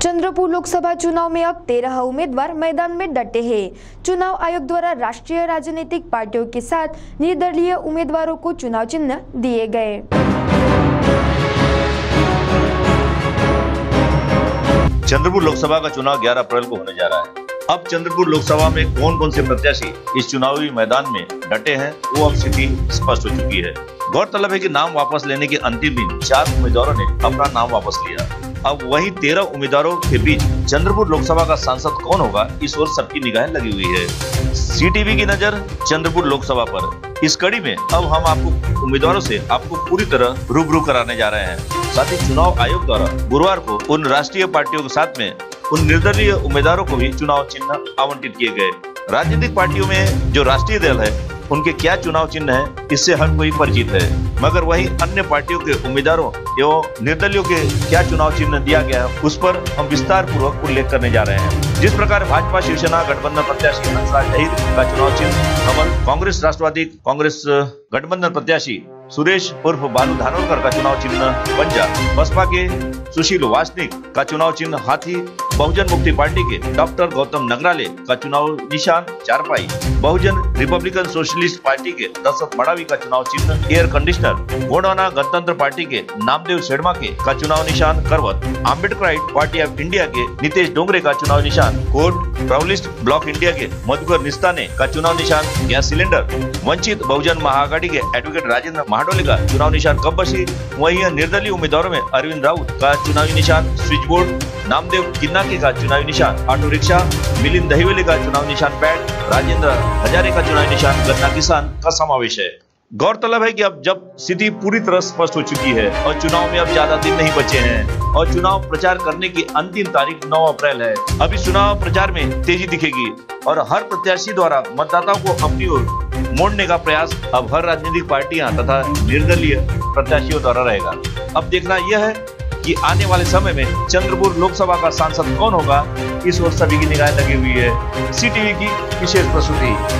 चंद्रपुर लोकसभा चुनाव में अब 13 उम्मीदवार मैदान में डटे हैं। चुनाव आयोग द्वारा राष्ट्रीय राजनीतिक पार्टियों के साथ निर्दलीय उम्मीदवारों को चुनाव चिन्ह दिए गए। चंद्रपुर लोकसभा का चुनाव 11 अप्रैल को होने जा रहा है। अब चंद्रपुर लोकसभा में कौन कौन से प्रत्याशी इस चुनावी मैदान में डटे हैं, वो अब स्थिति स्पष्ट हो चुकी है। गौरतलब है कि नाम वापस लेने के अंतिम दिन 4 उम्मीदवारों ने अपना नाम वापस लिया। अब वहीं 13 उम्मीदवारों के बीच चंद्रपुर लोकसभा का सांसद कौन होगा, इस ओर सबकी निगाहें लगी हुई है। सीटीवी की नजर चंद्रपुर लोकसभा पर। इस कड़ी में अब हम आपको उम्मीदवारों से पूरी तरह रूबरू कराने जा रहे हैं। साथ ही चुनाव आयोग द्वारा गुरुवार को उन राष्ट्रीय पार्टियों के साथ में उन निर्दलीय उम्मीदवारों को भी चुनाव चिन्ह आवंटित किए गए। राजनीतिक पार्टियों में जो राष्ट्रीय दल है, उनके क्या चुनाव चिन्ह है, इससे हर कोई परिचित है, मगर वहीं अन्य पार्टियों के उम्मीदवारों एवं निर्दलियों के क्या चुनाव चिन्ह दिया गया है, उस पर हम विस्तार पूर्वक उल्लेख करने जा रहे हैं। जिस प्रकार भाजपा शिवसेना गठबंधन प्रत्याशी हंसराज अहीर का चुनाव चिन्ह कमल, कांग्रेस राष्ट्रवादी कांग्रेस गठबंधन प्रत्याशी सुरेश उर्फ बालू धानोरकर का चुनाव चिन्ह पंजा, बसपा के सुशील वासनिक का चुनाव चिन्ह हाथी, बहुजन मुक्ति पार्टी के डॉक्टर गौतम नगराले का चुनाव निशान चारपाई, बहुजन रिपब्लिकन सोशलिस्ट पार्टी के दशरथ मडावी का चुनाव चिन्ह एयर कंडीशनर, गोंडवाना गणतंत्र पार्टी के नामदेव शेर्मा के का चुनाव निशान करवत, आम्बेडकराइट पार्टी ऑफ इंडिया के नितेश डोंगरे का चुनाव निशान कोट, प्रोलिस्ट ब्लॉक इंडिया के मधुकर निस्ताने का चुनाव निशान गैस सिलेंडर, वंचित बहुजन महाआघाड़ी के एडवोकेट राजेंद्र महाडोले का चुनाव निशान कब्बशी, वहीं निर्दलीय उम्मीदवारों में अरविंद राउत का चुनावी निशान स्विच बोर्ड, नामदेव किन्नाके का चुनावी निशान ऑटो रिक्शा, मिलिंद दहिवेले का चुनाव निशान पैड, राजेंद्र हजारे का चुनावी निशान गन्ना किसान का समावेश है। गौरतलब है कि अब जब स्थिति पूरी तरह स्पष्ट हो चुकी है और चुनाव में अब ज्यादा दिन नहीं बचे हैं और चुनाव प्रचार करने की अंतिम तारीख 9 अप्रैल है। अब इस चुनाव प्रचार में तेजी दिखेगी और हर प्रत्याशी द्वारा मतदाताओं को अपनी ओर मोड़ने का प्रयास अब हर राजनीतिक पार्टियां तथा निर्दलीय प्रत्याशियों द्वारा रहेगा। अब देखना यह है कि आने वाले समय में चंद्रपुर लोकसभा का सांसद कौन होगा, इस ओर सभी की निगाहें लगी हुई है। सीटीवी की विशेष प्रस्तुति।